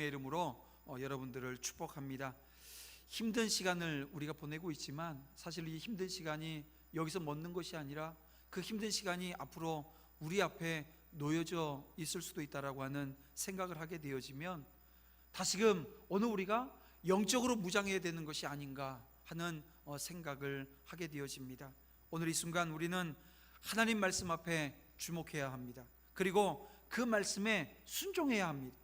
이름으로 여러분들을 축복합니다. 힘든 시간을 우리가 보내고 있지만 사실 이 힘든 시간이 여기서 멈는 것이 아니라 그 힘든 시간이 앞으로 우리 앞에 놓여져 있을 수도 있다라고 하는 생각을 하게 되어지면 다시금 오늘 우리가 영적으로 무장해야 되는 것이 아닌가 하는 생각을 하게 되어집니다. 오늘 이 순간 우리는 하나님 말씀 앞에 주목해야 합니다. 그리고 그 말씀에 순종해야 합니다.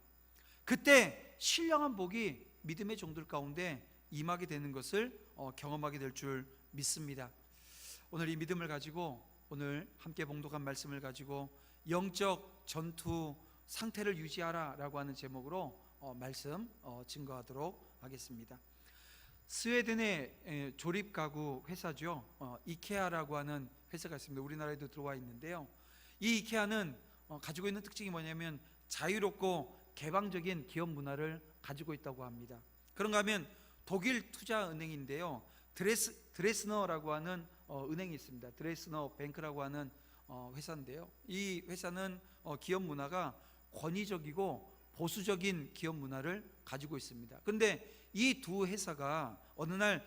그때 신령한 복이 믿음의 종들 가운데 임하게 되는 것을 경험하게 될 줄 믿습니다. 오늘 이 믿음을 가지고 오늘 함께 봉독한 말씀을 가지고 영적 전투 상태를 유지하라 라고 하는 제목으로 말씀 증거하도록 하겠습니다. 스웨덴의 조립 가구 회사죠. 이케아라고 하는 회사가 있습니다. 우리나라에도 들어와 있는데요. 이 이케아는 가지고 있는 특징이 뭐냐면 자유롭고 개방적인 기업 문화를 가지고 있다고 합니다. 그런가 하면 독일 투자은행인데요, 드레스너라고 하는 은행이 있습니다. 드레스너 뱅크라고 하는 회사인데요, 이 회사는 기업 문화가 권위적이고 보수적인 기업 문화를 가지고 있습니다. 그런데 이 두 회사가 어느 날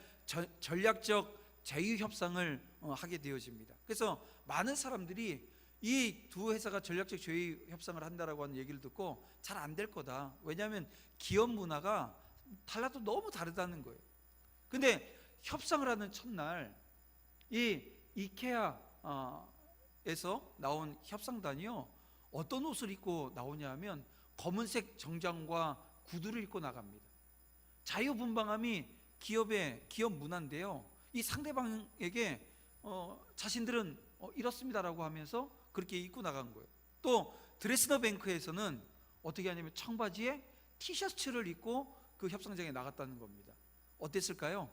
전략적 제휴 협상을 하게 되어집니다. 그래서 많은 사람들이 이 두 회사가 전략적 제휴 협상을 한다라고 하는 얘기를 듣고 잘 안 될 거다. 왜냐하면 기업 문화가 달라도 너무 다르다는 거예요. 근데 협상을 하는 첫날 이 이케아에서 나온 협상단이요, 어떤 옷을 입고 나오냐 하면 검은색 정장과 구두를 입고 나갑니다. 자유분방함이 기업 문화인데요, 이 상대방에게 자신들은 이렇습니다라고 하면서 그렇게 입고 나간 거예요. 또 드레스너 뱅크에서는 어떻게 하냐면 청바지에 티셔츠를 입고 그 협상장에 나갔다는 겁니다. 어땠을까요?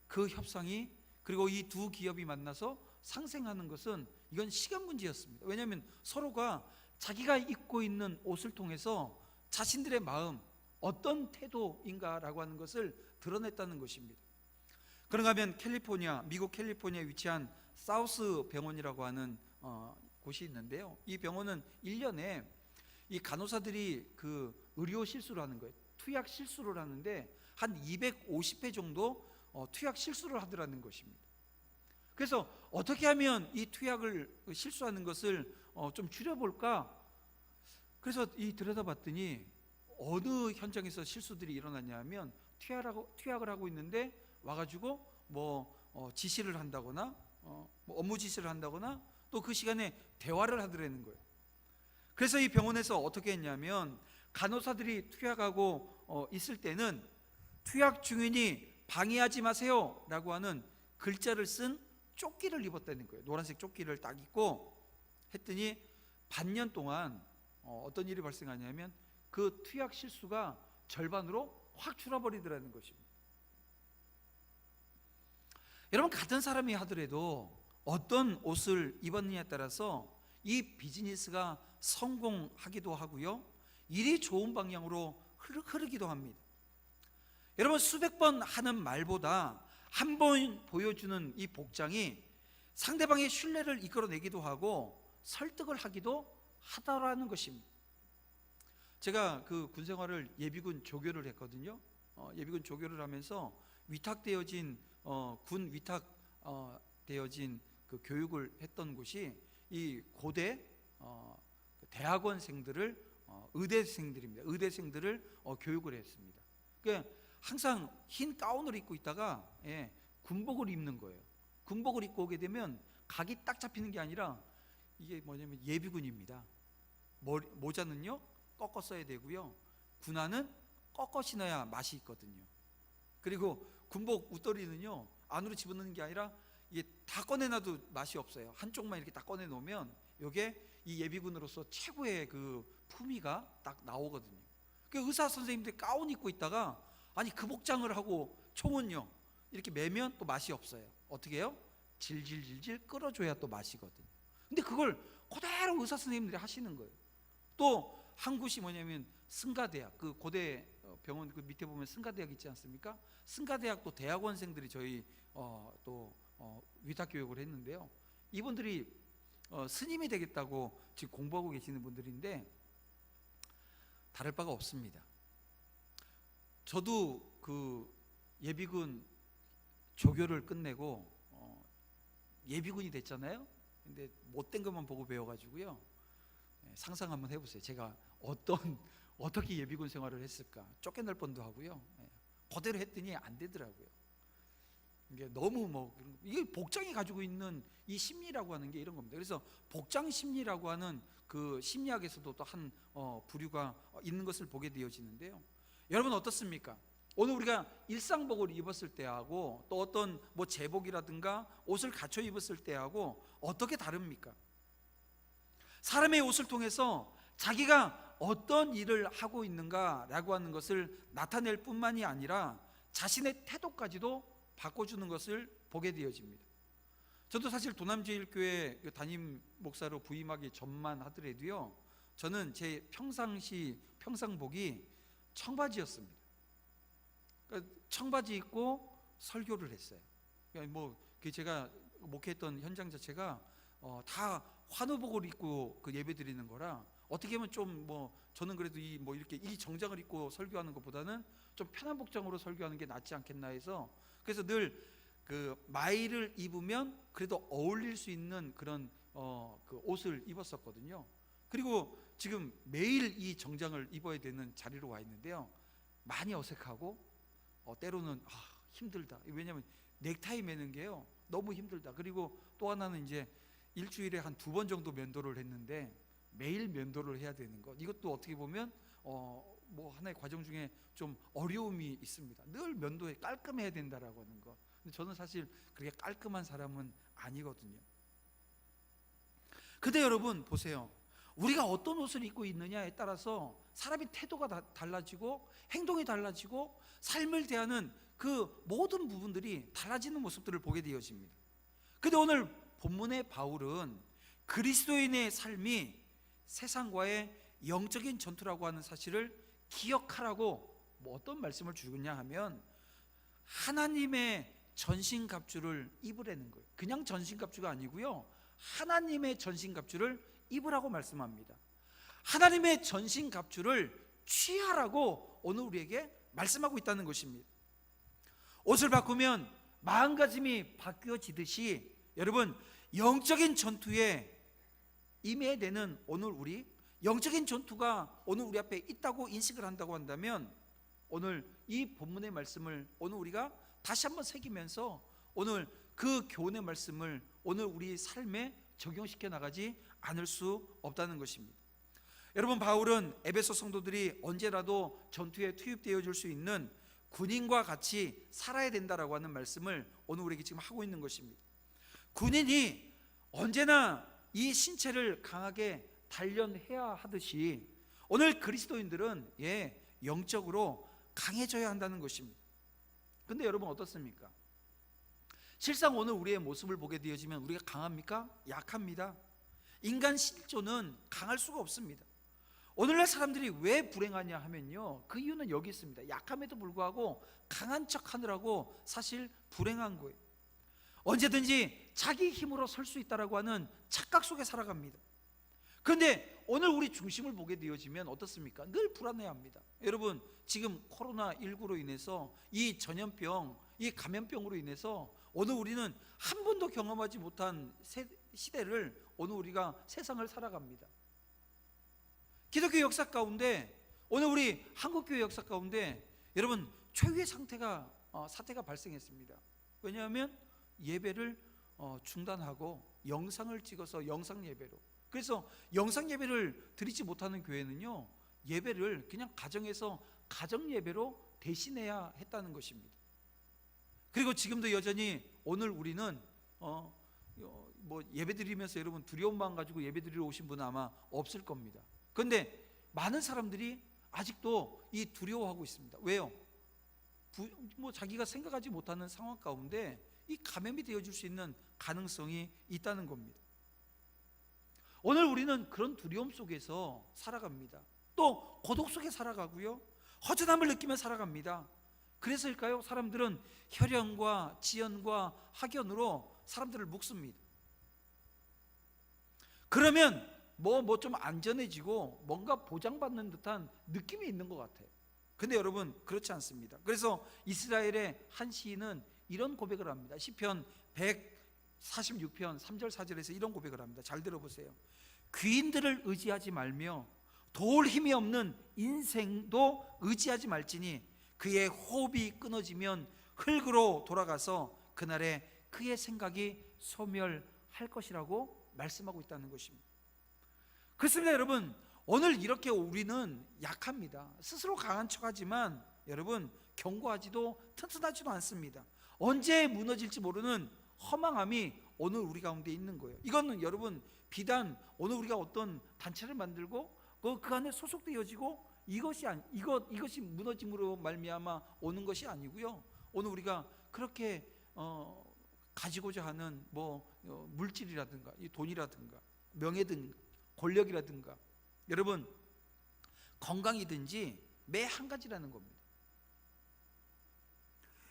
그 협상이, 그리고 이 두 기업이 만나서 상생하는 것은 이건 시간 문제였습니다. 왜냐하면 서로가 자기가 입고 있는 옷을 통해서 자신들의 마음, 어떤 태도인가라고 하는 것을 드러냈다는 것입니다. 그런가 하면 미국 캘리포니아에 위치한 사우스 병원이라고 하는 곳이 있는데요, 이 병원은 1년에 이 간호사들이 그 의료 실수를 하는 거예요. 투약 실수를 하는데 한 250회 정도 투약 실수를 하더라는 것입니다. 그래서 어떻게 하면 이 투약을 실수하는 것을 좀 줄여볼까? 그래서 들여다봤더니 어느 현장에서 실수들이 일어났냐 하면 투약을 하고 있는데 와가지고 지시를 한다거나 업무 지시를 한다거나 또 그 시간에 대화를 하더라는 거예요. 그래서 이 병원에서 어떻게 했냐면 간호사들이 투약하고 있을 때는 투약 중이니 방해하지 마세요 라고 하는 글자를 쓴 조끼를 입었다는 거예요. 노란색 조끼를 딱 입고 했더니 반년 동안 어떤 일이 발생하냐면 그 투약 실수가 절반으로 확 줄어버리더라는 것입니다. 여러분, 같은 사람이 하더라도 어떤 옷을 입었느냐에 따라서 이 비즈니스가 성공하기도 하고요, 일이 좋은 방향으로 흐르기도 합니다. 여러분, 수백 번 하는 말보다 한 번 보여주는 이 복장이 상대방의 신뢰를 이끌어내기도 하고 설득을 하기도 하다라는 것입니다. 제가 그 군생활을 예비군 조교를 했거든요. 예비군 조교를 하면서 위탁되어진 군 위탁되어진 그 교육을 했던 곳이 이 고대 대학원생들을 의대생들입니다. 의대생들을 교육을 했습니다. 그러니까 항상 흰 가운을 입고 있다가 군복을 입는 거예요. 군복을 입고 오게 되면 각이 딱 잡히는 게 아니라 이게 뭐냐면 예비군입니다. 모자는요 꺾어 써야 되고요, 군화는 꺾어 신어야 맛이 있거든요. 그리고 군복 웃더리는요 안으로 집어넣는 게 아니라 이게 다 꺼내놔도 맛이 없어요. 한쪽만 이렇게 딱 꺼내놓으면 이게 이 예비군으로서 최고의 그 품위가 딱 나오거든요. 그 의사 선생님들 가운 입고 있다가 아니 그 복장을 하고 총은요 이렇게 매면 또 맛이 없어요. 어떻게 해요? 질질질질 끌어줘야 또 맛이거든요. 근데 그걸 그대로 의사 선생님들이 하시는 거예요. 또 한 곳이 뭐냐면 승가대학, 그 고대 병원 그 밑에 보면 승가대학 있지 않습니까? 승가대학 또 대학원생들이 저희 위탁교육을 했는데요, 이분들이 스님이 되겠다고 지금 공부하고 계시는 분들인데 다를 바가 없습니다. 저도 그 예비군 조교를 끝내고 예비군이 됐잖아요. 근데 못된 것만 보고 배워가지고요. 상상 한번 해보세요. 제가 어떻게 예비군 생활을 했을까? 쫓겨날 뻔도 하고요. 그대로 했더니 안 되더라고요. 이게 너무 이게 복장이 가지고 있는 이 심리라고 하는 게 이런 겁니다. 그래서 복장 심리라고 하는 그 심리학에서도 또 한 부류가 있는 것을 보게 되어지는데요. 여러분 어떻습니까? 오늘 우리가 일상복을 입었을 때하고 또 어떤 제복이라든가 옷을 갖춰 입었을 때하고 어떻게 다릅니까? 사람의 옷을 통해서 자기가 어떤 일을 하고 있는가라고 하는 것을 나타낼 뿐만이 아니라 자신의 태도까지도 바꿔주는 것을 보게 되어집니다. 저도 사실 도남제일교회 담임 목사로 부임하기 전만 하더라도요, 저는 제 평상시 평상복이 청바지였습니다. 그러니까 청바지 입고 설교를 했어요. 그러니까 제가 목회했던 현장 자체가 다 환호복을 입고 그 예배 드리는 거라 어떻게 보면 좀 저는 그래도 이렇게 이 정장을 입고 설교하는 것보다는 좀 편한 복장으로 설교하는 게 낫지 않겠나 해서, 그래서 늘 그 마이를 입으면 그래도 어울릴 수 있는 그런 그 옷을 입었었거든요. 그리고 지금 매일 이 정장을 입어야 되는 자리로 와 있는데요, 많이 어색하고 때로는 힘들다. 왜냐하면 넥타이 매는 게요 너무 힘들다. 그리고 또 하나는 이제 일주일에 한 2번 정도 면도를 했는데 매일 면도를 해야 되는 것, 이것도 어떻게 보면 하나의 과정 중에 좀 어려움이 있습니다. 늘 면도에 깔끔해야 된다라고 하는 것. 근데 저는 사실 그렇게 깔끔한 사람은 아니거든요. 근데 여러분 보세요. 우리가 어떤 옷을 입고 있느냐에 따라서 사람의 태도가 달라지고 행동이 달라지고 삶을 대하는 그 모든 부분들이 달라지는 모습들을 보게 되어집니다. 근데 오늘 본문의 바울은 그리스도인의 삶이 세상과의 영적인 전투라고 하는 사실을 기억하라고 어떤 말씀을 주느냐 하면, 하나님의 전신갑주를 입으라는 거예요. 그냥 전신갑주가 아니고요, 하나님의 전신갑주를 입으라고 말씀합니다. 하나님의 전신갑주를 취하라고 오늘 우리에게 말씀하고 있다는 것입니다. 옷을 바꾸면 마음가짐이 바뀌어지듯이 여러분, 영적인 전투에 임해야 되는 오늘 우리, 영적인 전투가 오늘 우리 앞에 있다고 인식을 한다고 한다면, 오늘 이 본문의 말씀을 오늘 우리가 다시 한번 새기면서 오늘 그 교훈의 말씀을 오늘 우리 삶에 적용시켜 나가지 않을 수 없다는 것입니다. 여러분, 바울은 에베소 성도들이 언제라도 전투에 투입되어 줄 수 있는 군인과 같이 살아야 된다라고 하는 말씀을 오늘 우리에게 지금 하고 있는 것입니다. 군인이 언제나 이 신체를 강하게 단련해야 하듯이 오늘 그리스도인들은 영적으로 강해져야 한다는 것입니다. 근데 여러분 어떻습니까? 실상 오늘 우리의 모습을 보게 되어지면 우리가 강합니까? 약합니다. 인간 실존은 강할 수가 없습니다. 오늘날 사람들이 왜 불행하냐 하면요, 그 이유는 여기 있습니다. 약함에도 불구하고 강한 척 하느라고 사실 불행한 거예요. 언제든지 자기 힘으로 설 수 있다라고 하는 착각 속에 살아갑니다. 그런데 오늘 우리 중심을 보게 되어지면 어떻습니까? 늘 불안해합니다. 여러분, 지금 코로나19로 인해서 이 전염병, 이 감염병으로 인해서 오늘 우리는 한 번도 경험하지 못한 시대를 오늘 우리가 세상을 살아갑니다. 기독교 역사 가운데, 오늘 우리 한국교회 역사 가운데 여러분 최후의 사태가 발생했습니다. 왜냐하면 예배를 중단하고 영상을 찍어서 영상 예배로, 그래서 영상 예배를 드리지 못하는 교회는요, 예배를 그냥 가정에서 가정 예배로 대신해야 했다는 것입니다. 그리고 지금도 여전히 오늘 우리는 예배 드리면서 여러분 두려운 마음 가지고 예배 드리러 오신 분은 아마 없을 겁니다. 그런데 많은 사람들이 아직도 이 두려워하고 있습니다. 왜요? 자기가 생각하지 못하는 상황 가운데 이 감염이 되어줄 수 있는 가능성이 있다는 겁니다. 오늘 우리는 그런 두려움 속에서 살아갑니다. 또 고독 속에 살아가고요, 허전함을 느끼며 살아갑니다. 그래서일까요? 사람들은 혈연과 지연과 학연으로 사람들을 묶습니다. 그러면 좀 안전해지고 뭔가 보장받는 듯한 느낌이 있는 것 같아요. 근데 여러분 그렇지 않습니다. 그래서 이스라엘의 한 시인은 이런 고백을 합니다. 시편 146편 3절 4절에서 이런 고백을 합니다. 잘 들어보세요. 귀인들을 의지하지 말며 도울 힘이 없는 인생도 의지하지 말지니 그의 호흡이 끊어지면 흙으로 돌아가서 그날에 그의 생각이 소멸할 것이라고 말씀하고 있다는 것입니다. 그렇습니다. 여러분, 오늘 이렇게 우리는 약합니다. 스스로 강한 척하지만 여러분 견고하지도 튼튼하지도 않습니다. 언제 무너질지 모르는 허망함이 오늘 우리 가운데 있는 거예요. 이거는 여러분 비단 오늘 우리가 어떤 단체를 만들고 그 안에 소속되어지고 이것이 무너짐으로 말미암아 오는 것이 아니고요. 오늘 우리가 그렇게 가지고자 하는 물질이라든가 이 돈이라든가 명예든 권력이라든가 여러분 건강이든지 매 한 가지라는 겁니다.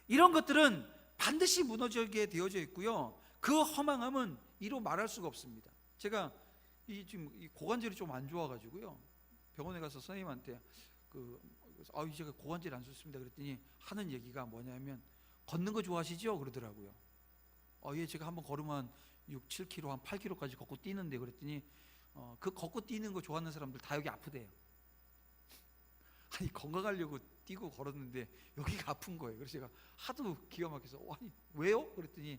이런 것들은 반드시 무너지게 되어져 있고요. 그 허망함은 이로 말할 수가 없습니다. 제가 지금 고관절이 좀 안 좋아가지고요. 병원에 가서 선생님한테 제가 고관절이 안 좋습니다. 그랬더니 하는 얘기가 뭐냐면 걷는 거 좋아하시죠? 그러더라고요. 예, 제가 한번 걸으면 6, 7km, 한 8km까지 걷고 뛰는데 그랬더니 그 걷고 뛰는 거 좋아하는 사람들 다 여기 아프대요. 아니 건강하려고 뛰고 걸었는데 여기가 아픈 거예요. 그래서 제가 하도 기가 막혀서 아니 왜요? 그랬더니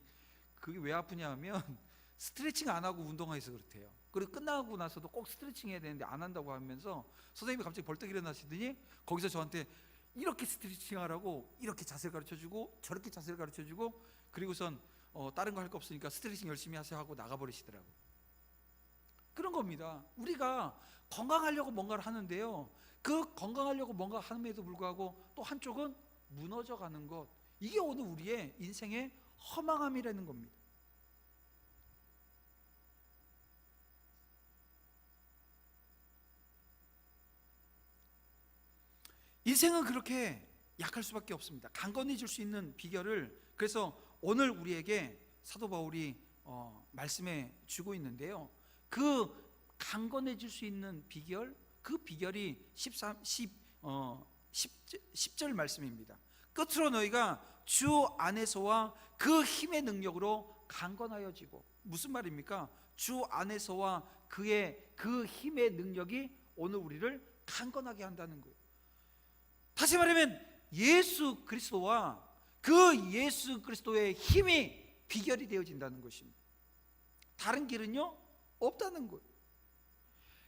그게 왜 아프냐 하면 스트레칭 안 하고 운동해서 그렇대요. 그리고 끝나고 나서도 꼭 스트레칭 해야 되는데 안 한다고 하면서 선생님이 갑자기 벌떡 일어나시더니 거기서 저한테 이렇게 스트레칭 하라고 이렇게 자세를 가르쳐주고 저렇게 자세를 가르쳐주고 그리고선 다른 거 할 거 없으니까 스트레칭 열심히 하세요 하고 나가버리시더라고요. 그런 겁니다. 우리가 건강하려고 뭔가를 하는데요, 그 건강하려고 뭔가 함에도 불구하고 또 한쪽은 무너져가는 것, 이게 오늘 우리의 인생의 허망함이라는 겁니다. 인생은 그렇게 약할 수밖에 없습니다. 강건해질 수 있는 비결을 그래서 오늘 우리에게 사도 바울이 말씀해 주고 있는데요, 그 강건해질 수 있는 비결, 그 비결이 10절 말씀입니다. 끝으로 너희가 주 안에서와 그 힘의 능력으로 강건하여지고, 무슨 말입니까? 주 안에서와 그 힘의 능력이 오늘 우리를 강건하게 한다는 거예요. 다시 말하면 예수 그리스도와 그 예수 그리스도의 힘이 비결이 되어진다는 것입니다. 다른 길은요 없다는 거예요.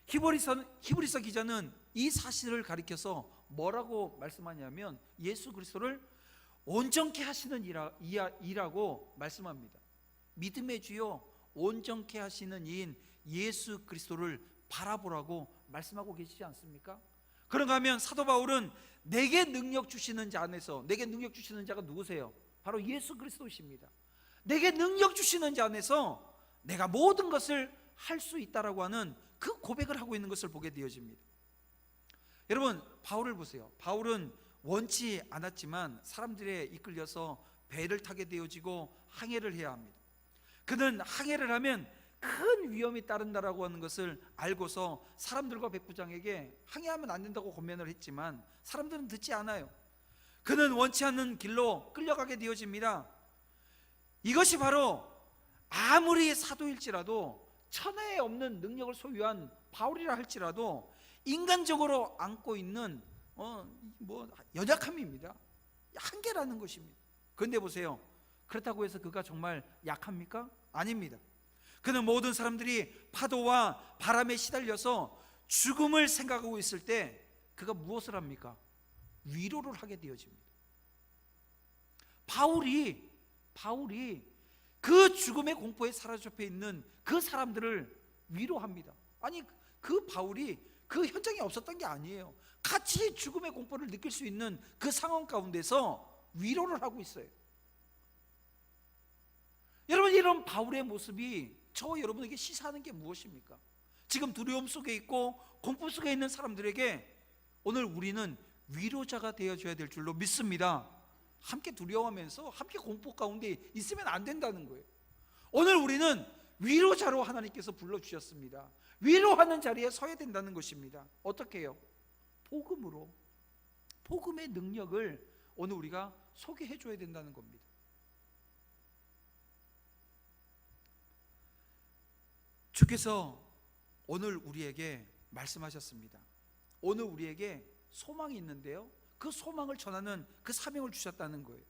히브리서 기자는 이 사실을 가리켜서 뭐라고 말씀하냐면 예수 그리스도를 온전케 하시는 이라고 말씀합니다. 믿음의 주요 온전케 하시는 이인 예수 그리스도를 바라보라고 말씀하고 계시지 않습니까? 그런가 하면 사도 바울은 내게 능력 주시는 자 안에서, 내게 능력 주시는 자가 누구세요? 바로 예수 그리스도십니다. 내게 능력 주시는 자 안에서 내가 모든 것을 할 수 있다라고 하는 그 고백을 하고 있는 것을 보게 되어집니다. 여러분 바울을 보세요. 바울은 원치 않았지만 사람들에 이끌려서 배를 타게 되어지고 항해를 해야 합니다. 그는 항해를 하면 큰 위험이 따른다라고 하는 것을 알고서 사람들과 백부장에게 항해하면 안 된다고 권면을 했지만 사람들은 듣지 않아요. 그는 원치 않는 길로 끌려가게 되어집니다. 이것이 바로 아무리 사도일지라도 천하에 없는 능력을 소유한 바울이라 할지라도 인간적으로 안고 있는 연약함입니다. 한계라는 것입니다. 그런데 보세요, 그렇다고 해서 그가 정말 약합니까? 아닙니다. 그는 모든 사람들이 파도와 바람에 시달려서 죽음을 생각하고 있을 때 그가 무엇을 합니까? 위로를 하게 되어집니다. 바울이 그 죽음의 공포에 사로잡혀 있는 그 사람들을 위로합니다. 아니 그 바울이 그 현장에 없었던 게 아니에요. 같이 죽음의 공포를 느낄 수 있는 그 상황 가운데서 위로를 하고 있어요. 여러분 이런 바울의 모습이 저 여러분에게 시사하는 게 무엇입니까? 지금 두려움 속에 있고 공포 속에 있는 사람들에게 오늘 우리는 위로자가 되어줘야 될 줄로 믿습니다. 함께 두려워하면서 함께 공포 가운데 있으면 안 된다는 거예요. 오늘 우리는 위로자로 하나님께서 불러주셨습니다. 위로하는 자리에 서야 된다는 것입니다. 어떻게 해요? 복음으로. 복음의 능력을 오늘 우리가 소개해 줘야 된다는 겁니다. 주께서 오늘 우리에게 말씀하셨습니다. 오늘 우리에게 소망이 있는데요, 그 소망을 전하는 그 사명을 주셨다는 거예요.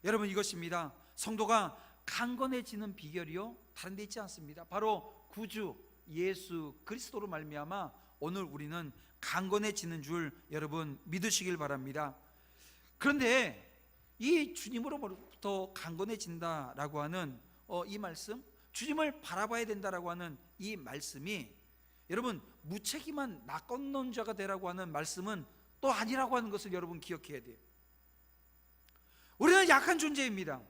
여러분, 이것입니다. 성도가 강건해지는 비결이요, 다른 데 있지 않습니다. 바로 구주 예수 그리스도로 말미암아 오늘 우리는 강건해지는 줄 여러분 믿으시길 바랍니다. 그런데 이 주님으로부터 강건해진다라고 하는 이 말씀, 주님을 바라봐야 된다라고 하는 이 말씀이 여러분 무책임한 낙건론자가 되라고 하는 말씀은 또 아니라고 하는 것을 여러분 기억해야 돼요. 우리는 약한 존재입니다.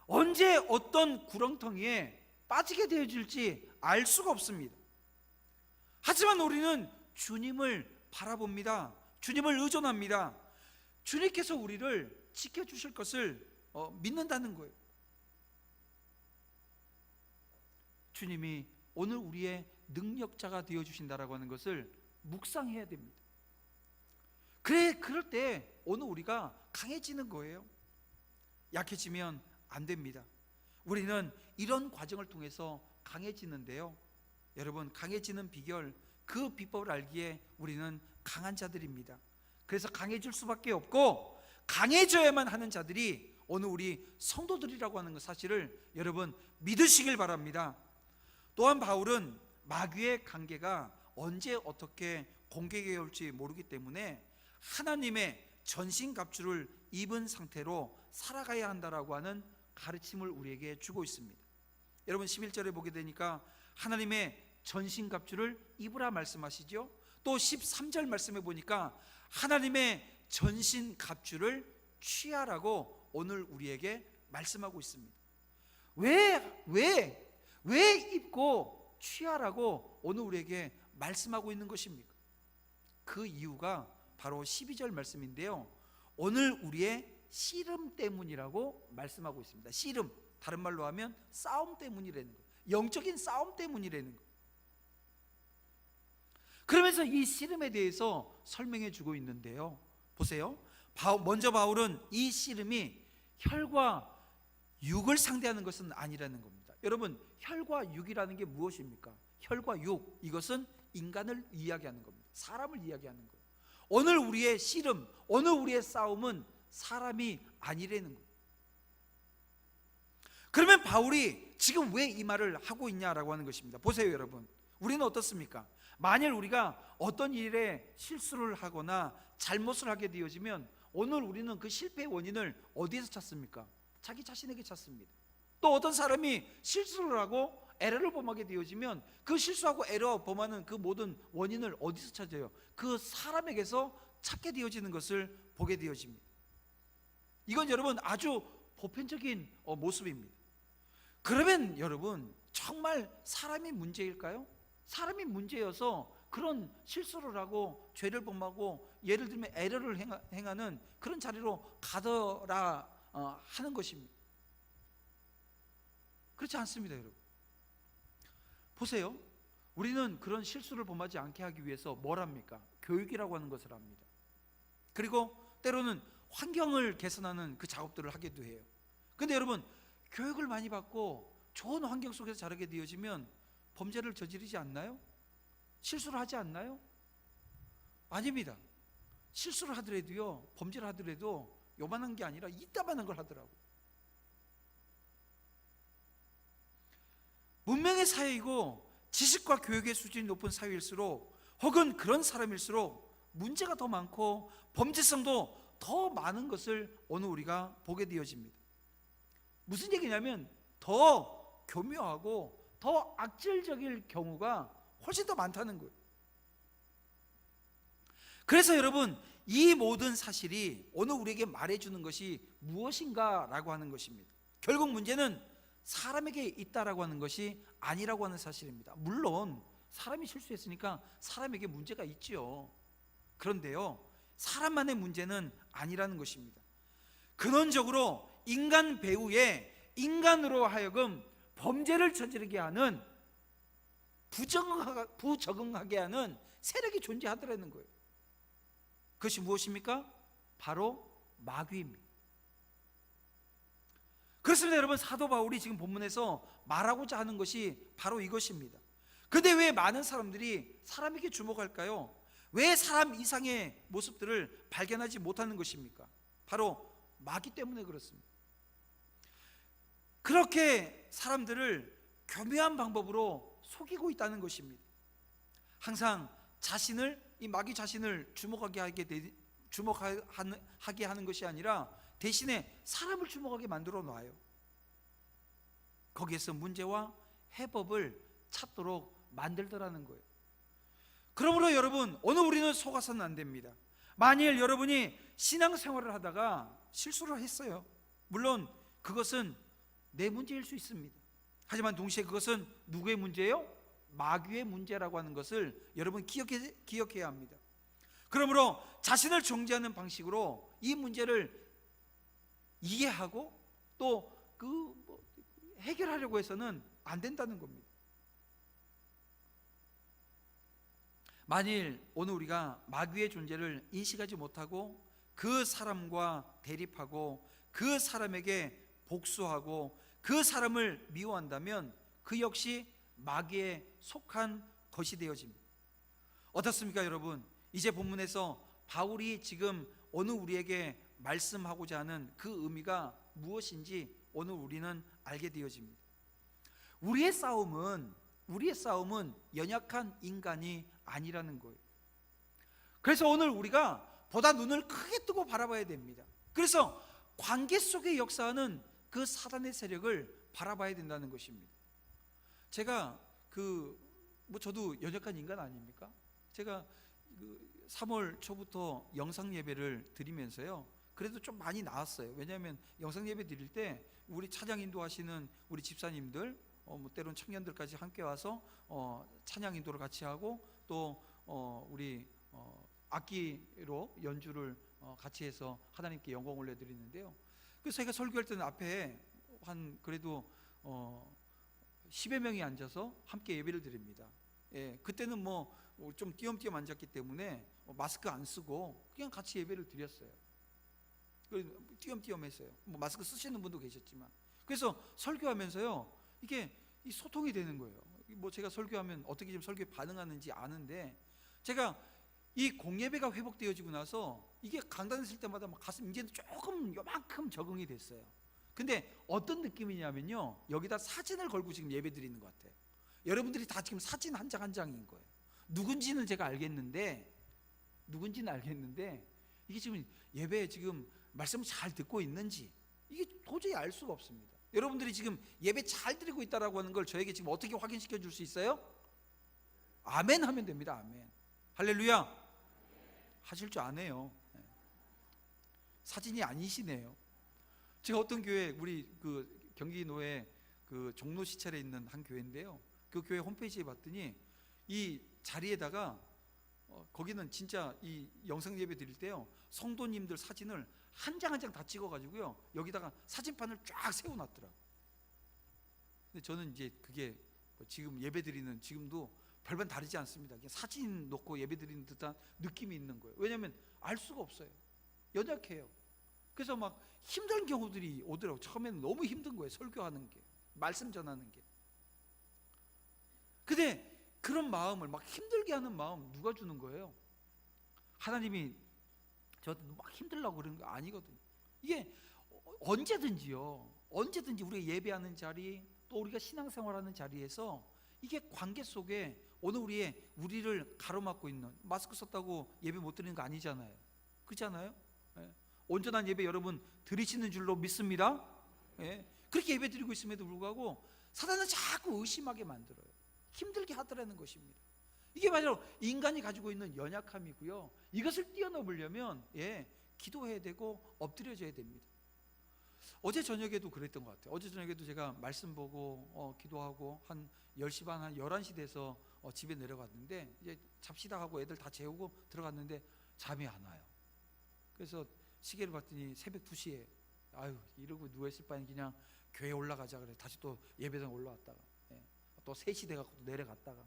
언제 어떤 구렁텅이에 빠지게 되어질지 알 수가 없습니다. 하지만 우리는 주님을 바라봅니다. 주님을 의존합니다. 주님께서 우리를 지켜주실 것을 믿는다는 거예요. 주님이 오늘 우리의 능력자가 되어주신다라고 하는 것을 묵상해야 됩니다. 그럴 때 오늘 우리가 강해지는 거예요. 약해지면 안 됩니다. 우리는 이런 과정을 통해서 강해지는데요, 여러분, 강해지는 비결, 그 비법을 알기에 우리는 강한 자들입니다. 그래서 강해질 수밖에 없고 강해져야만 하는 자들이 오늘 우리 성도들이라고 하는 사실을 여러분 믿으시길 바랍니다. 또한 바울은 마귀의 관계가 언제 어떻게 공격해 올지 모르기 때문에 하나님의 전신갑주를 입은 상태로 살아가야 한다라고 하는 가르침을 우리에게 주고 있습니다. 여러분 11절에 보게 되니까 하나님의 전신갑주를 입으라 말씀하시죠. 또 13절 말씀에 보니까 하나님의 전신갑주를 취하라고 오늘 우리에게 말씀하고 있습니다. 왜 입고 취하라고 오늘 우리에게 말씀하고 있는 것입니까? 그 이유가 바로 12절 말씀인데요, 오늘 우리의 씨름 때문이라고 말씀하고 있습니다. 씨름, 다른 말로 하면 싸움 때문이라는 거예요. 영적인 싸움 때문이라는 거예요. 그러면서 이 씨름에 대해서 설명해 주고 있는데요, 보세요. 먼저 바울은 이 씨름이 혈과 육을 상대하는 것은 아니라는 겁니다. 여러분, 혈과 육이라는 게 무엇입니까? 혈과 육, 이것은 인간을 이야기하는 겁니다. 사람을 이야기하는 거예요. 오늘 우리의 씨름, 오늘 우리의 싸움은 사람이 아니라는 거예요. 그러면 바울이 지금 왜 이 말을 하고 있냐라고 하는 것입니다. 보세요 여러분, 우리는 어떻습니까? 만일 우리가 어떤 일에 실수를 하거나 잘못을 하게 되어지면 오늘 우리는 그 실패의 원인을 어디에서 찾습니까? 자기 자신에게 찾습니다. 또 어떤 사람이 실수를 하고 에러를 범하게 되어지면 그 실수하고 에러 범하는 그 모든 원인을 어디서 찾아요? 그 사람에게서 찾게 되어지는 것을 보게 되어집니다. 이건 여러분 아주 보편적인 모습입니다. 그러면 여러분 정말 사람이 문제일까요? 사람이 문제여서 그런 실수를 하고 죄를 범하고 예를 들면 에러를 행하는 그런 자리로 가더라 하는 것입니다. 그렇지 않습니다 여러분. 보세요, 우리는 그런 실수를 범하지 않게 하기 위해서 뭘 합니까? 교육이라고 하는 것을 합니다. 그리고 때로는 환경을 개선하는 그 작업들을 하기도 해요. 근데 여러분, 교육을 많이 받고 좋은 환경 속에서 자라게 되어지면 범죄를 저지르지 않나요? 실수를 하지 않나요? 아닙니다. 실수를 하더라도요, 범죄를 하더라도 요만한 게 아니라 이따만한 걸 하더라고요. 문명의 사회이고 지식과 교육의 수준이 높은 사회일수록, 혹은 그런 사람일수록 문제가 더 많고 범죄성도 더 많은 것을 오늘 우리가 보게 되어집니다. 무슨 얘기냐면 더 교묘하고 더 악질적일 경우가 훨씬 더 많다는 거예요. 그래서 여러분, 이 모든 사실이 오늘 우리에게 말해주는 것이 무엇인가라고 하는 것입니다. 결국 문제는 사람에게 있다라고 하는 것이 아니라고 하는 사실입니다. 물론 사람이 실수했으니까 사람에게 문제가 있지요. 그런데요, 사람만의 문제는 아니라는 것입니다. 근원적으로 인간 배후에 인간으로 하여금 범죄를 저지르게 하는, 부적응하게 하는 세력이 존재하더라는 거예요. 그것이 무엇입니까? 바로 마귀입니다. 그렇습니다. 여러분, 사도 바울이 지금 본문에서 말하고자 하는 것이 바로 이것입니다. 근데 왜 많은 사람들이 사람에게 주목할까요? 왜 사람 이상의 모습들을 발견하지 못하는 것입니까? 바로 마귀 때문에 그렇습니다. 그렇게 사람들을 교묘한 방법으로 속이고 있다는 것입니다. 항상 이 마귀 자신을 주목하게 하는 것이 아니라 대신에 사람을 주목하게 만들어 놔요. 거기에서 문제와 해법을 찾도록 만들더라는 거예요. 그러므로 여러분, 오늘 우리는 속아서는 안 됩니다. 만일 여러분이 신앙생활을 하다가 실수를 했어요. 물론 그것은 내 문제일 수 있습니다. 하지만 동시에 그것은 누구의 문제예요? 마귀의 문제라고 하는 것을 여러분 기억해야 합니다. 그러므로 자신을 정죄하는 방식으로 이 문제를 이해하고 또 해결하려고 해서는 안 된다는 겁니다. 만일 오늘 우리가 마귀의 존재를 인식하지 못하고 그 사람과 대립하고 그 사람에게 복수하고 그 사람을 미워한다면 그 역시 마귀에 속한 것이 되어집니다. 어떻습니까, 여러분? 이제 본문에서 바울이 지금 오늘 우리에게 말씀하고자 하는 그 의미가 무엇인지 오늘 우리는 알게 되어집니다. 우리의 싸움은 연약한 인간이 아니라는 거예요. 그래서 오늘 우리가 보다 눈을 크게 뜨고 바라봐야 됩니다. 그래서 관계 속에 역사하는 그 사단의 세력을 바라봐야 된다는 것입니다. 제가 저도 연약한 인간 아닙니까? 제가 3월 초부터 영상 예배를 드리면서요, 그래도 좀 많이 나았어요. 왜냐하면 영상 예배 드릴 때 우리 찬양 인도하시는 우리 집사님들, 때론 청년들까지 함께 와서 찬양 인도를 같이 하고 또 우리 악기로 연주를 같이 해서 하나님께 영광 올려드리는데요. 그래서 제가 설교할 때는 앞에 그래도 10여 명이 앉아서 함께 예배를 드립니다. 예, 그때는 좀 띄엄띄엄 앉았기 때문에 마스크 안 쓰고 그냥 같이 예배를 드렸어요. 띄엄띄엄 했어요. 마스크 쓰시는 분도 계셨지만. 그래서 설교하면서요, 이게 소통이 되는 거예요. 제가 설교하면 어떻게 좀 설교에 반응하는지 아는데, 제가 이 공예배가 회복되어지고 나서 이게 강단에 쓸 때마다 가슴 이제는 조금 요만큼 적응이 됐어요. 근데 어떤 느낌이냐면요, 여기다 사진을 걸고 지금 예배 드리는 것 같아요. 여러분들이 다 지금 사진 한 장 한 장인 거예요. 누군지는 제가 알겠는데 이게 지금 예배에 지금 말씀을 잘 듣고 있는지 이게 도저히 알 수가 없습니다. 여러분들이 지금 예배 잘 드리고 있다라고 하는 걸 저에게 지금 어떻게 확인시켜 줄 수 있어요? 아멘 하면 됩니다. 아멘. 할렐루야. 하실 줄 아네요. 사진이 아니시네요. 제가 어떤 교회, 우리 경기노에 종로 시찰에 있는 한 교회인데요, 그 교회 홈페이지에 봤더니 이 자리에다가 거기는 진짜 이 영상 예배 드릴 때요, 성도님들 사진을 한 장 한 장 다 찍어가지고요, 여기다가 사진판을 쫙 세워놨더라고. 근데 저는 이제 그게 지금 예배 드리는 지금도 별반 다르지 않습니다. 그냥 사진 놓고 예배 드리는 듯한 느낌이 있는 거예요. 왜냐하면 알 수가 없어요. 연약해요. 그래서 막 힘든 경우들이 오더라고요. 처음에는 너무 힘든 거예요. 설교하는 게, 말씀 전하는 게. 근데 그런 마음을 막 힘들게 하는 마음 누가 주는 거예요? 하나님이 저한테 막 힘들라고 그러는 거 아니거든요. 이게 언제든지 우리가 예배하는 자리, 또 우리가 신앙생활하는 자리에서 이게 관계 속에 오늘 우리를 가로막고 있는, 마스크 썼다고 예배 못 드리는 거 아니잖아요. 그렇잖아요? 예. 온전한 예배 여러분 드리시는 줄로 믿습니다. 예. 그렇게 예배 드리고 있음에도 불구하고 사단은 자꾸 의심하게 만들어요. 힘들게 하더라는 것입니다. 이게 바로 인간이 가지고 있는 연약함이고요, 이것을 뛰어넘으려면 기도해야 되고 엎드려져야 됩니다. 어제 저녁에도 그랬던 것 같아요. 어제 저녁에도 제가 말씀 보고 기도하고 한 10시 반, 한 11시 돼서 집에 내려갔는데, 이제 잡시다 하고 애들 다 재우고 들어갔는데 잠이 안 와요. 그래서 시계를 봤더니 새벽 2시에 이러고 누워있을 바엔 그냥 교회 올라가자 그래. 다시 또 예배당 올라왔다가 또 3시 돼갖고 내려갔다가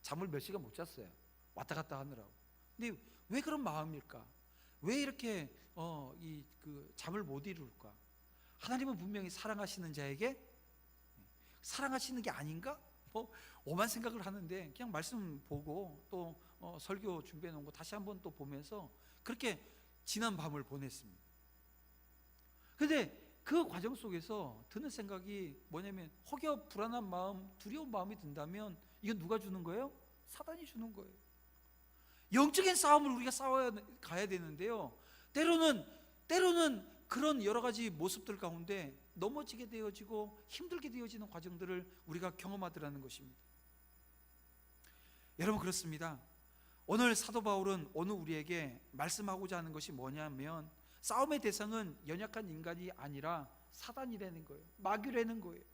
잠을 몇 시간 못 잤어요. 왔다 갔다 하느라고. 근데 왜 그런 마음일까? 왜 이렇게 잠을 못 이룰까? 하나님은 분명히 사랑하시는 자에게 사랑하시는 게 아닌가? 오만 생각을 하는데 그냥 말씀 보고 또 설교 준비해 놓은 거 다시 한번 또 보면서 그렇게 지난 밤을 보냈습니다. 근데 그 과정 속에서 드는 생각이 뭐냐면, 혹여 불안한 마음, 두려운 마음이 든다면 이건 누가 주는 거예요? 사단이 주는 거예요. 영적인 싸움을 우리가 싸워야 가야 되는데요, 때로는 그런 여러 가지 모습들 가운데 넘어지게 되어지고 힘들게 되어지는 과정들을 우리가 경험하더라는 것입니다. 여러분, 그렇습니다. 오늘 사도 바울은 오늘 우리에게 말씀하고자 하는 것이 뭐냐면, 싸움의 대상은 연약한 인간이 아니라 사단이라는 거예요. 마귀라는 거예요.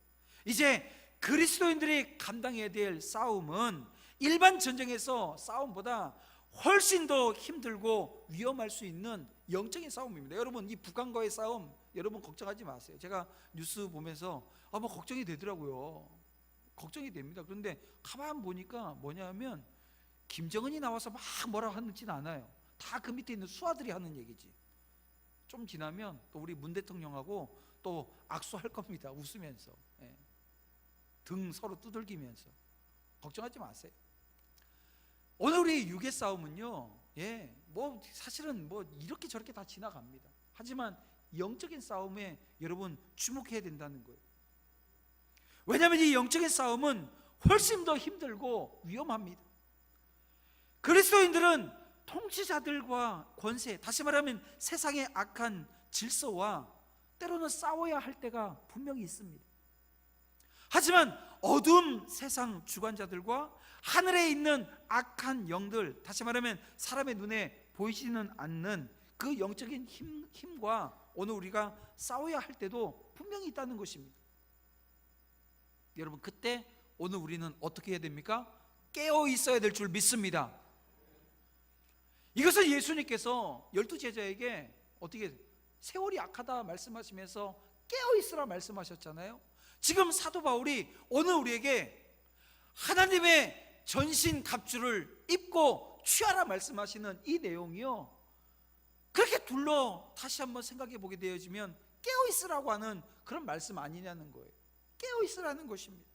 이제 그리스도인들이 감당해야 될 싸움은 일반 전쟁에서 싸움보다 훨씬 더 힘들고 위험할 수 있는 영적인 싸움입니다. 여러분, 이 북한과의 싸움 여러분 걱정하지 마세요. 제가 뉴스 보면서 뭐 걱정이 되더라고요. 걱정이 됩니다. 그런데 가만 보니까 뭐냐면, 김정은이 나와서 막 뭐라 하지는 않아요. 다 그 밑에 있는 수하들이 하는 얘기지. 좀 지나면 또 우리 문 대통령하고 또 악수할 겁니다. 웃으면서, 등 서로 두들기면서. 걱정하지 마세요. 오늘 우리 육의 싸움은요, 사실은 이렇게 저렇게 다 지나갑니다. 하지만 영적인 싸움에 여러분 주목해야 된다는 거예요. 왜냐하면 이 영적인 싸움은 훨씬 더 힘들고 위험합니다. 그리스도인들은 통치자들과 권세, 다시 말하면 세상의 악한 질서와 때로는 싸워야 할 때가 분명히 있습니다. 하지만 어두운 세상 주관자들과 하늘에 있는 악한 영들, 다시 말하면 사람의 눈에 보이지는 않는 그 영적인 힘과 오늘 우리가 싸워야 할 때도 분명히 있다는 것입니다. 여러분, 그때 오늘 우리는 어떻게 해야 됩니까? 깨어 있어야 될 줄 믿습니다. 이것은 예수님께서 12제자에게 어떻게 세월이 악하다 말씀하시면서 깨어 있으라 말씀하셨잖아요. 지금 사도 바울이 오늘 우리에게 하나님의 전신 갑주를 입고 취하라 말씀하시는 이 내용이요, 그렇게 다시 한번 생각해 보게 되어지면 깨어 있으라고 하는 그런 말씀 아니냐는 거예요. 깨어 있으라는 것입니다.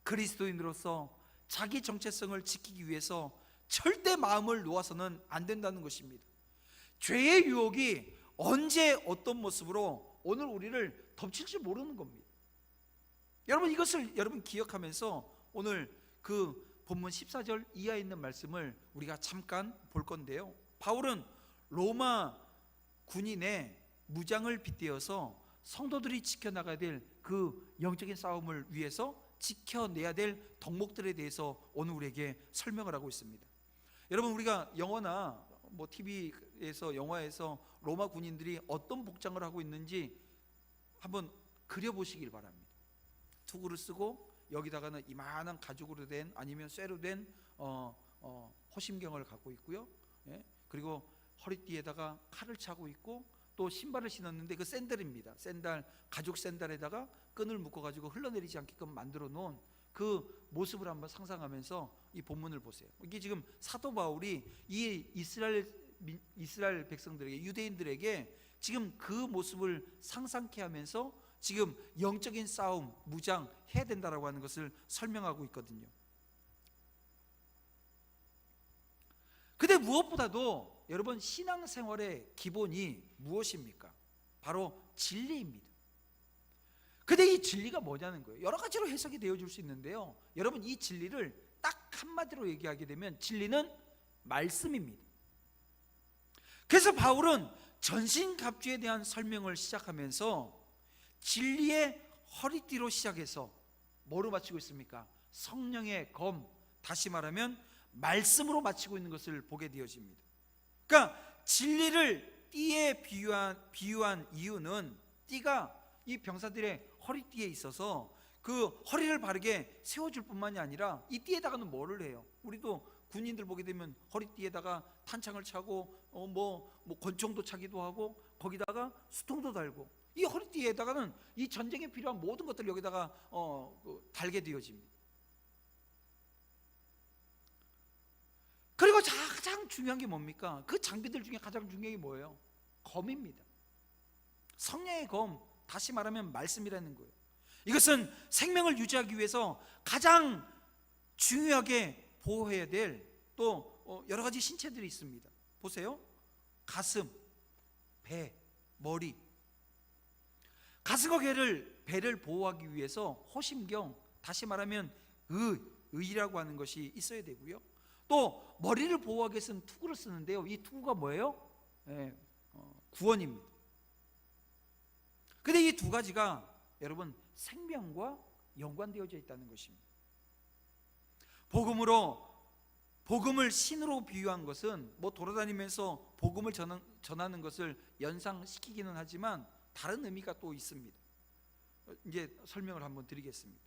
그리스도인으로서 자기 정체성을 지키기 위해서 절대 마음을 놓아서는 안 된다는 것입니다. 죄의 유혹이 언제 어떤 모습으로 오늘 우리를 덮칠지 모르는 겁니다. 여러분, 이것을 여러분 기억하면서 오늘 그 본문 14절 이하에 있는 말씀을 우리가 잠깐 볼 건데요, 바울은 로마 군인의 무장을 빗대어서 성도들이 지켜나가야 될 그 영적인 싸움을 위해서 지켜내야 될 덕목들에 대해서 오늘 우리에게 설명을 하고 있습니다. 여러분, 우리가 영화나 TV에서 영화에서 로마 군인들이 어떤 복장을 하고 있는지 한번 그려보시길 바랍니다. 투구를 쓰고 여기다가는 이만한 가죽으로 된, 아니면 쇠로 된 호심경을 갖고 있고요, 그리고 허리띠에다가 칼을 차고 있고, 또 신발을 신었는데 그 샌들입니다. 가죽 샌들에다가 끈을 묶어가지고 흘러내리지 않게끔 만들어 놓은 그 모습을 한번 상상하면서 이 본문을 보세요. 이게 지금 사도 바울이 이 이스라엘 백성들에게, 유대인들에게 지금 그 모습을 상상케 하면서 지금 영적인 싸움, 무장 해야 된다라고 하는 것을 설명하고 있거든요. 근데 무엇보다도 여러분, 신앙생활의 기본이 무엇입니까? 바로 진리입니다. 근데 이 진리가 뭐냐는 거예요. 여러 가지로 해석이 되어줄 수 있는데요, 여러분, 이 진리를 딱 한마디로 얘기하게 되면 진리는 말씀입니다. 그래서 바울은 전신갑주에 대한 설명을 시작하면서 진리의 허리띠로 시작해서 뭐로 마치고 있습니까? 성령의 검, 다시 말하면 말씀으로 마치고 있는 것을 보게 되어집니다. 그러니까 진리를 띠에 비유한 이유는, 띠가 이 병사들의 허리띠에 있어서 그 허리를 바르게 세워줄 뿐만이 아니라 이 띠에다가는 뭐를 해요? 우리도 군인들 보게 되면 허리띠에다가 탄창을 차고 권총도 차기도 하고 거기다가 수통도 달고, 이 허리띠에다가는 이 전쟁에 필요한 모든 것들을 여기다가 달게 되어집니다. 그리고 가장 중요한 게 뭡니까? 그 장비들 중에 가장 중요한 게 뭐예요? 검입니다. 성령의 검, 다시 말하면 말씀이라는 거예요. 이것은 생명을 유지하기 위해서 가장 중요하게 보호해야 될 또 여러 가지 신체들이 있습니다. 보세요. 가슴, 배, 머리. 가슴과 배를 보호하기 위해서 호심경, 다시 말하면 의라고 하는 것이 있어야 되고요. 또 머리를 보호하기 위해서는 투구를 쓰는데요. 이 투구가 뭐예요? 구원입니다. 근데 이 두 가지가 여러분 생명과 연관되어져 있다는 것입니다. 복음을 신으로 비유한 것은 뭐 돌아다니면서 복음을 전하는 것을 연상시키기는 하지만 다른 의미가 또 있습니다. 이제 설명을 한번 드리겠습니다.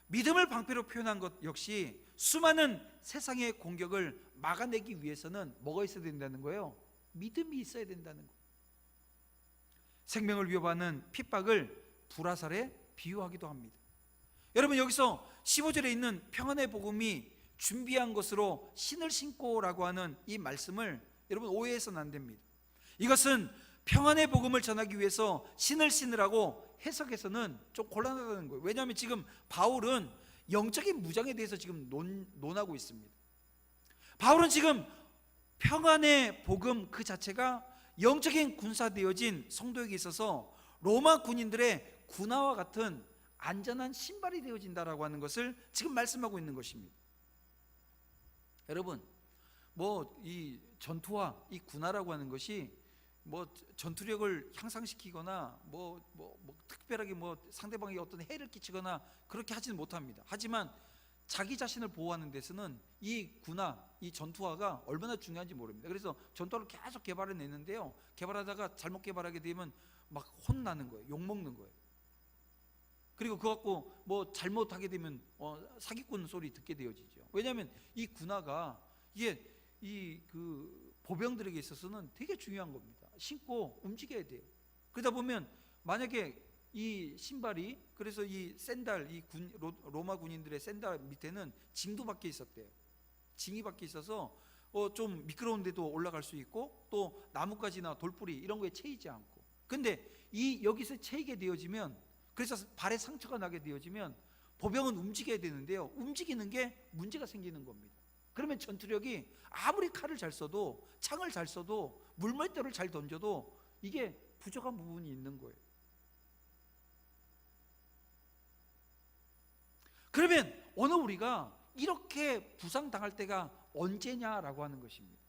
믿음을 방패로 표현한 것 역시 수많은 세상의 공격을 막아내기 위해서는 뭐가 있어야 된다는 거예요? 믿음이 있어야 된다는 거예요. 생명을 위협하는 핍박을 불화살에 비유하기도 합니다. 여러분, 여기서 15절에 있는 평안의 복음이 준비한 것으로 신을 신고라고 하는 이 말씀을 여러분 오해해서는 안 됩니다. 이것은 평안의 복음을 전하기 위해서 신을 신으라고 해석해서는 좀 곤란하다는 거예요. 왜냐하면 지금 바울은 영적인 무장에 대해서 지금 논하고 있습니다. 바울은 지금 평안의 복음 그 자체가 영적인 군사되어진 성도에게 있어서 로마 군인들의 군화와 같은 안전한 신발이 되어진다라고 하는 것을 지금 말씀하고 있는 것입니다. 여러분, 뭐 이 전투와 이 군화라고 하는 것이 뭐 전투력을 향상시키거나 특별하게 상대방에게 어떤 해를 끼치거나 그렇게 하지는 못합니다. 하지만 자기 자신을 보호하는 데서는 이 군화, 이 전투화가 얼마나 중요한지 모릅니다. 그래서 전투화를 계속 개발해내는데요, 개발하다가 잘못 개발하게 되면 막 혼나는 거예요. 욕먹는 거예요. 그리고 그거 갖고 뭐 잘못하게 되면 사기꾼 소리 듣게 되어지죠. 왜냐하면 이 군화가 이게 그 보병들에게 있어서는 되게 중요한 겁니다. 신고 움직여야 돼요. 그러다 보면 만약에 이 신발이, 그래서 이 샌들, 로마 군인들의 샌들 밑에는 징도 박혀 있었대요. 징이 박혀 있어서 좀 미끄러운 데도 올라갈 수 있고 또 나뭇가지나 돌뿌리 이런 거에 채이지 않고. 근데 여기서 채이게 되어지면, 그래서 발에 상처가 나게 되어지면 보병은 움직여야 되는데요, 움직이는 게 문제가 생기는 겁니다. 그러면 전투력이 아무리 칼을 잘 써도, 창을 잘 써도, 물맷돌을 잘 던져도 이게 부족한 부분이 있는 거예요. 그러면 오늘 우리가 이렇게 부상당할 때가 언제냐라고 하는 것입니다.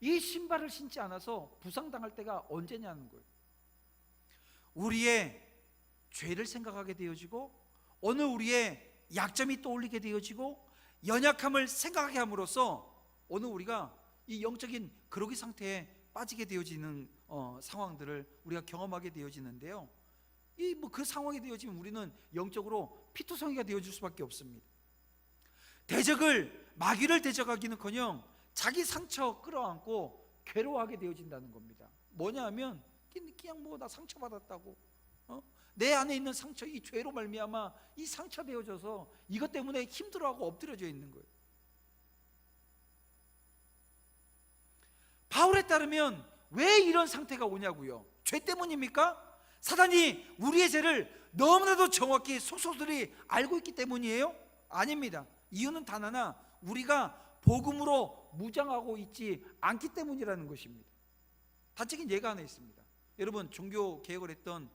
이 신발을 신지 않아서 부상당할 때가 언제냐는 거예요. 우리의 죄를 생각하게 되어지고, 오늘 우리의 약점이 떠올리게 되어지고, 연약함을 생각하게 함으로써 오늘 우리가 이 영적인 그러기 상태에 빠지게 되어지는 상황들을 우리가 경험하게 되어지는데요, 그 상황이 되어지면 우리는 영적으로 피투성이가 되어질 수밖에 없습니다. 마귀를 대적하기는커녕 자기 상처 끌어안고 괴로워하게 되어진다는 겁니다. 뭐냐 하면 그냥 나 상처받았다고, 내 안에 있는 상처, 이 죄로 말미암아 이 상처 되어져서 이것 때문에 힘들어하고 엎드려져 있는 거예요. 바울에 따르면 왜 이런 상태가 오냐고요? 죄 때문입니까? 사단이 우리의 죄를 너무나도 정확히 속속들이 알고 있기 때문이에요? 아닙니다. 이유는 단 하나, 우리가 복음으로 무장하고 있지 않기 때문이라는 것입니다. 단적인 예가 하나 있습니다. 여러분, 종교 개혁을 했던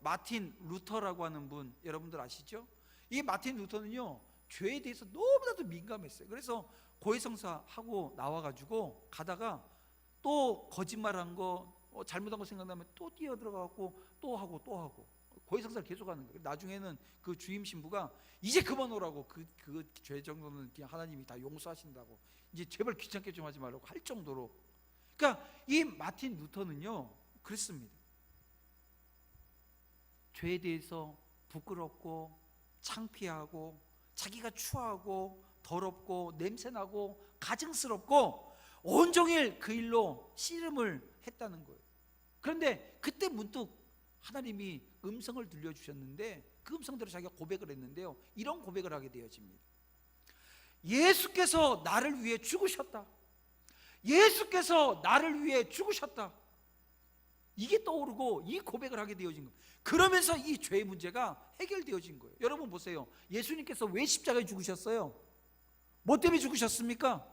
마틴 루터라고 하는 분 여러분들 아시죠? 이 마틴 루터는요, 죄에 대해서 너무나도 민감했어요. 그래서 고해성사 하고 나와가지고 가다가 또 거짓말한 거, 잘못한 거 생각나면 또 뛰어들어가고 또 하고 고해성사를 계속하는 거예요. 나중에는 그 주임 신부가 이제 그만 오라고, 그 죄 정도는 그냥 하나님이 다 용서하신다고, 이제 제발 귀찮게 좀 하지 말라고 할 정도로. 그러니까 이 마틴 루터는요 그랬습니다. 죄에 대해서 부끄럽고 창피하고 자기가 추하고 더럽고 냄새나고 가증스럽고 온종일 그 일로 씨름을 했다는 거예요. 그런데 그때 문득 하나님이 음성을 들려주셨는데 그 음성대로 자기가 고백을 했는데요, 이런 고백을 하게 되어집니다. 예수께서 나를 위해 죽으셨다. 예수께서 나를 위해 죽으셨다. 이게 떠오르고 이 고백을 하게 되어진 겁니다. 그러면서 이 죄의 문제가 해결되어진 거예요. 여러분 보세요. 예수님께서 왜 십자가에 죽으셨어요? 뭐 때문에 죽으셨습니까?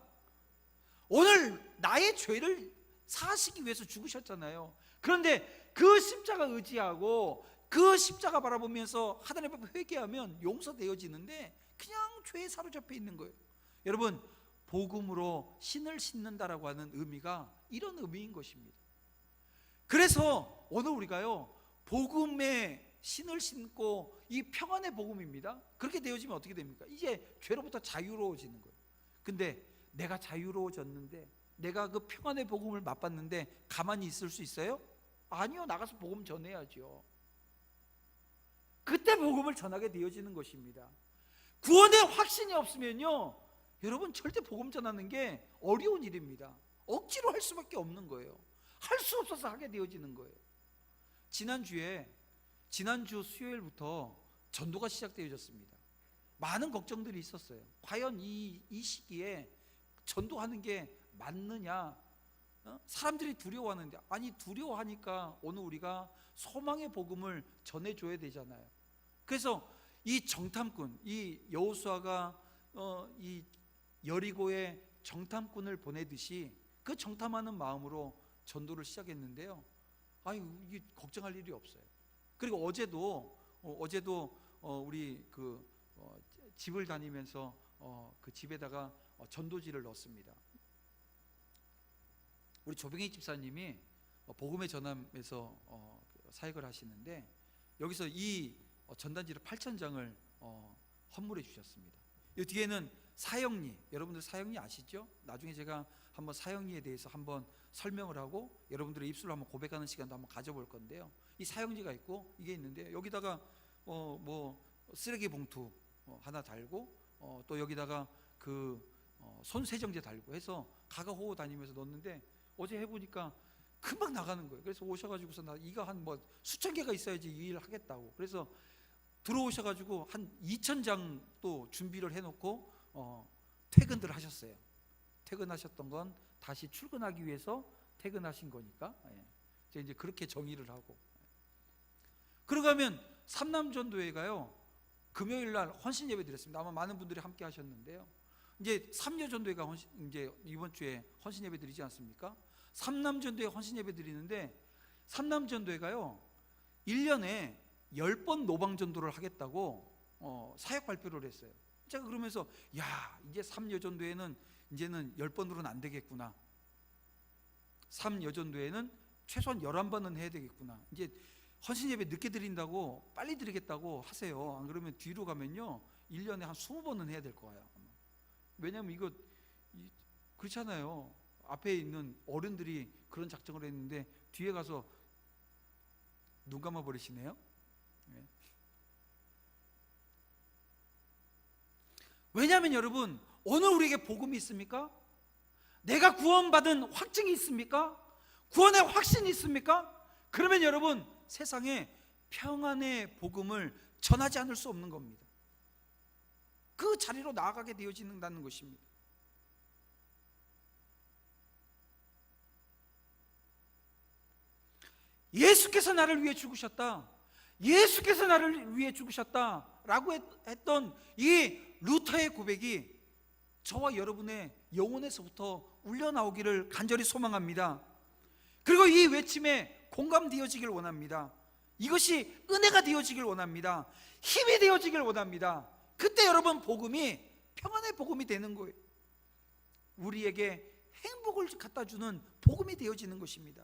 오늘 나의 죄를 사하시기 위해서 죽으셨잖아요. 그런데 그 십자가 의지하고 그 십자가 바라보면서 하나님 앞에 회개하면 용서되어지는데 그냥 죄에 사로잡혀 있는 거예요. 여러분, 복음으로 신을 신는다라고 하는 의미가 이런 의미인 것입니다. 그래서 오늘 우리가요, 복음의 신을 신고 이 평안의 복음입니다. 그렇게 되어지면 어떻게 됩니까? 이제 죄로부터 자유로워지는 거예요. 근데 내가 자유로워졌는데, 내가 그 평안의 복음을 맛봤는데 가만히 있을 수 있어요? 아니요. 나가서 복음 전해야죠. 그때 복음을 전하게 되어지는 것입니다. 구원의 확신이 없으면요, 여러분 절대 복음 전하는 게 어려운 일입니다. 억지로 할 수밖에 없는 거예요. 할 수 없어서 하게 되어지는 거예요. 지난주 수요일부터 전도가 시작되어졌습니다. 많은 걱정들이 있었어요. 과연 이 시기에 전도하는 게 맞느냐? 사람들이 두려워하는데, 아니 두려워하니까 오늘 우리가 소망의 복음을 전해줘야 되잖아요. 그래서 이 정탐꾼, 이 여호수아가 이 여리고에 정탐꾼을 보내듯이 그 정탐하는 마음으로 전도를 시작했는데요. 이게 걱정할 일이 없어요. 그리고 어제도 우리 집을 다니면서 그 집에다가 전도지를 넣었습니다. 우리 조병희 집사님이 복음의 전함에서 사역을 하시는데, 여기서 이 전단지를 8,000장을 헌물해 주셨습니다. 이 뒤에는 사형리, 여러분들 사형리 아시죠? 나중에 제가 한번 사형리에 대해서 한번 설명을 하고 여러분들의 입술로 한번 고백하는 시간도 한번 가져볼 건데요. 이 사형리가 있고 이게 있는데, 여기다가 쓰레기 봉투 하나 달고 또 여기다가 손세정제 달고 해서 가가호호 다니면서 넣었는데, 어제 해보니까 금방 나가는 거예요. 그래서 오셔가지고서 나 이거 한 수천 개가 있어야지 이 일을 하겠다고. 그래서 들어오셔가지고 한 2,000장 또 준비를 해놓고 퇴근들 하셨어요. 퇴근하셨던 건 다시 출근하기 위해서 퇴근하신 거니까, 이제 그렇게 정의를 하고. 그러가면 삼남전도회가요, 금요일날 헌신 예배 드렸습니다. 아마 많은 분들이 함께 하셨는데요. 이제 삼여전도회가 이제 이번 주에 헌신 예배 드리지 않습니까? 삼남전도회 헌신 예배 드리는데, 삼남전도회가요 1년에 10번 노방전도를 하겠다고 사역 발표를 했어요. 제가 그러면서 이제 삼여전도회는 이제는 10번으로는 안 되겠구나. 삼여전도회는 최소한 11번은 해야 되겠구나. 이제 헌신 예배 늦게 드린다고 빨리 드리겠다고 하세요. 안 그러면 뒤로 가면요 1년에 한 20번은 해야 될 거예요. 왜냐하면 이거 그렇잖아요. 앞에 있는 어른들이 그런 작정을 했는데 뒤에 가서 눈 감아 버리시네요. 왜냐하면 여러분, 오늘 우리에게 복음이 있습니까? 내가 구원받은 확증이 있습니까? 구원의 확신이 있습니까? 그러면 여러분, 세상에 평안의 복음을 전하지 않을 수 없는 겁니다. 그 자리로 나아가게 되어진다는 것입니다. 예수께서 나를 위해 죽으셨다, 예수께서 나를 위해 죽으셨다라고 했던 이 루터의 고백이 저와 여러분의 영혼에서부터 울려나오기를 간절히 소망합니다. 그리고 이 외침에 공감되어지길 원합니다. 이것이 은혜가 되어지길 원합니다. 힘이 되어지길 원합니다. 그때 여러분, 복음이 평안의 복음이 되는 거예요. 우리에게 행복을 갖다 주는 복음이 되어지는 것입니다.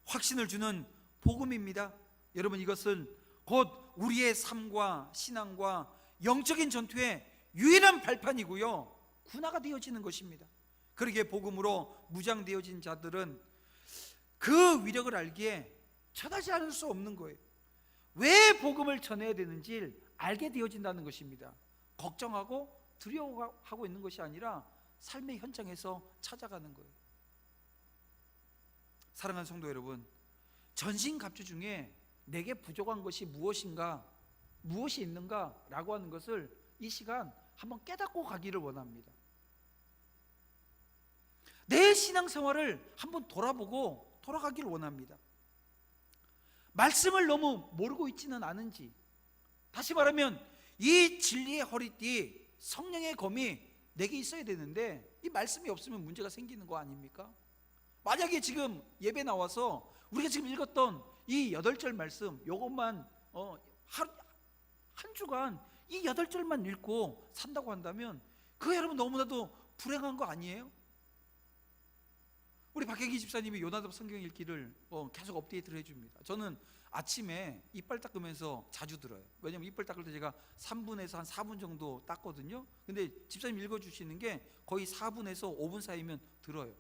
확신을 주는 복음입니다. 여러분, 이것은 곧 우리의 삶과 신앙과 영적인 전투의 유일한 발판이고요, 군화가 되어지는 것입니다. 그러기에 복음으로 무장되어진 자들은 그 위력을 알기에 전하지 않을 수 없는 거예요. 왜 복음을 전해야 되는지 알게 되어진다는 것입니다. 걱정하고 두려워하고 있는 것이 아니라 삶의 현장에서 찾아가는 거예요. 사랑하는 성도 여러분, 전신갑주 중에 내게 부족한 것이 무엇이 있는가 라고 하는 것을 이 시간 한번 깨닫고 가기를 원합니다. 내 신앙생활을 한번 돌아보고 돌아가기를 원합니다. 말씀을 너무 모르고 있지는 않은지, 다시 말하면 이 진리의 허리띠, 성령의 검이 내게 있어야 되는데 이 말씀이 없으면 문제가 생기는 거 아닙니까? 만약에 지금 예배 나와서 우리가 지금 읽었던 이 8절 말씀, 요것만 한 주간 이 8절만 읽고 산다고 한다면 그거 여러분 너무나도 불행한 거 아니에요? 우리 박혜기 집사님이 요나답 성경 읽기를 계속 업데이트를 해줍니다. 저는 아침에 이빨 닦으면서 자주 들어요. 왜냐면 이빨 닦을 때 제가 3분에서 한 4분 정도 닦거든요. 근데 집사님 읽어주시는 게 거의 4분에서 5분 사이면 들어요.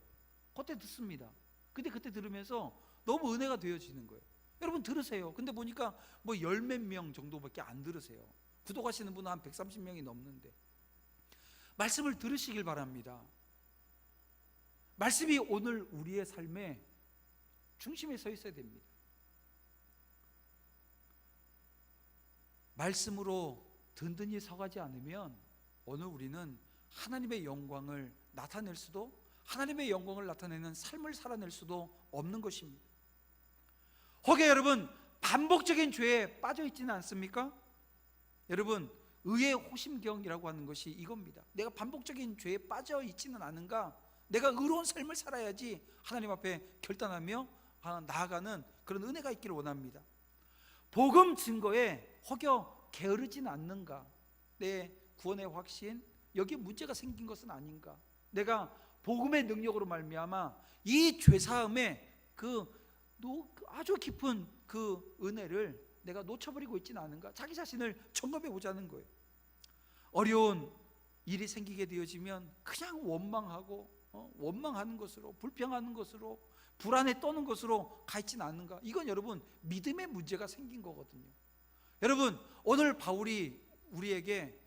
그때 듣습니다. 근데 그때 들으면서 너무 은혜가 되어지는 거예요. 여러분 들으세요. 근데 보니까 뭐 열 몇 명 정도밖에 안 들으세요. 구독하시는 분은 한 130명이 넘는데, 말씀을 들으시길 바랍니다. 말씀이 오늘 우리의 삶의 중심에 서 있어야 됩니다. 말씀으로 든든히 서가지 않으면 오늘 우리는 하나님의 영광을 나타낼 수도, 하나님의 영광을 나타내는 삶을 살아낼 수도 없는 것입니다. 혹여 여러분 반복적인 죄에 빠져 있지는 않습니까? 여러분 의의 호심경이라고 하는 것이 이겁니다. 내가 반복적인 죄에 빠져 있지는 않은가? 내가 의로운 삶을 살아야지 하나님 앞에 결단하며 나아가는 그런 은혜가 있기를 원합니다. 복음 증거에 혹여 게으르지는 않는가? 내 구원의 확신, 여기에 문제가 생긴 것은 아닌가? 내가 복음의 능력으로 말미암아 이 죄사함의 아주 깊은 그 은혜를 내가 놓쳐버리고 있지는 않은가? 자기 자신을 점검해 보자는 거예요. 어려운 일이 생기게 되어지면 그냥 원망하는 것으로, 불평하는 것으로, 불안에 떠는 것으로 가 있지는 않는가? 이건 여러분 믿음의 문제가 생긴 거거든요. 여러분 오늘 바울이 우리에게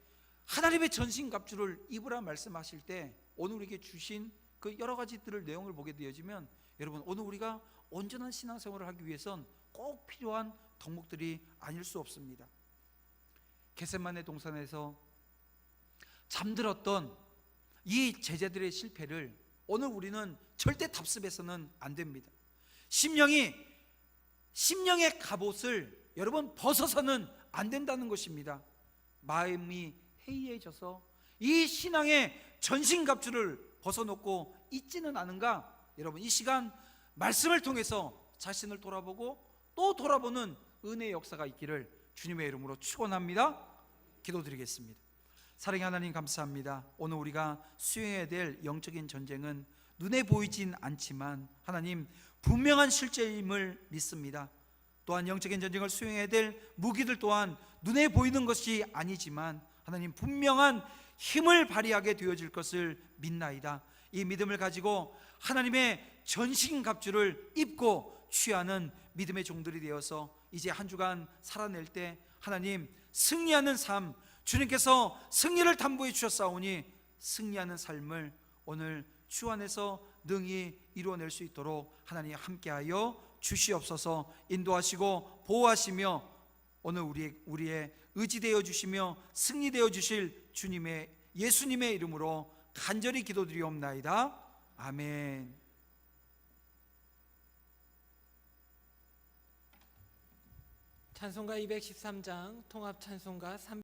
하나님의 전신갑주를 입으라 말씀하실 때 오늘 우리에게 주신 그 여러 가지들을 내용을 보게 되어지면 여러분 오늘 우리가 온전한 신앙생활을 하기 위해선 꼭 필요한 덕목들이 아닐 수 없습니다. 겟세마네 동산에서 잠들었던 이 제자들의 실패를 오늘 우리는 절대 답습해서는 안 됩니다. 심령의 갑옷을 여러분 벗어서는 안 된다는 것입니다. 마음이 해이해져서 이 신앙의 전신갑주를 벗어놓고 있지는 않은가? 여러분 이 시간 말씀을 통해서 자신을 돌아보고 또 돌아보는 은혜의 역사가 있기를 주님의 이름으로 축원합니다. 기도드리겠습니다. 사랑의 하나님 감사합니다. 오늘 우리가 수행해야 될 영적인 전쟁은 눈에 보이진 않지만 하나님 분명한 실제임을 믿습니다. 또한 영적인 전쟁을 수행해야 될 무기들 또한 눈에 보이는 것이 아니지만 하나님 분명한 힘을 발휘하게 되어질 것을 믿나이다. 이 믿음을 가지고 하나님의 전신갑주를 입고 취하는 믿음의 종들이 되어서 이제 한 주간 살아낼 때 하나님 승리하는 삶, 주님께서 승리를 담보해 주셨사오니 승리하는 삶을 오늘 주 안에서 능히 이루어낼 수 있도록 하나님 함께하여 주시옵소서. 인도하시고 보호하시며 오늘 우리의 의지되어 주시며 승리되어 주실 주님의 예수님의 이름으로 간절히 기도드리옵나이다. 아멘. 찬송가 213장 통합 찬송가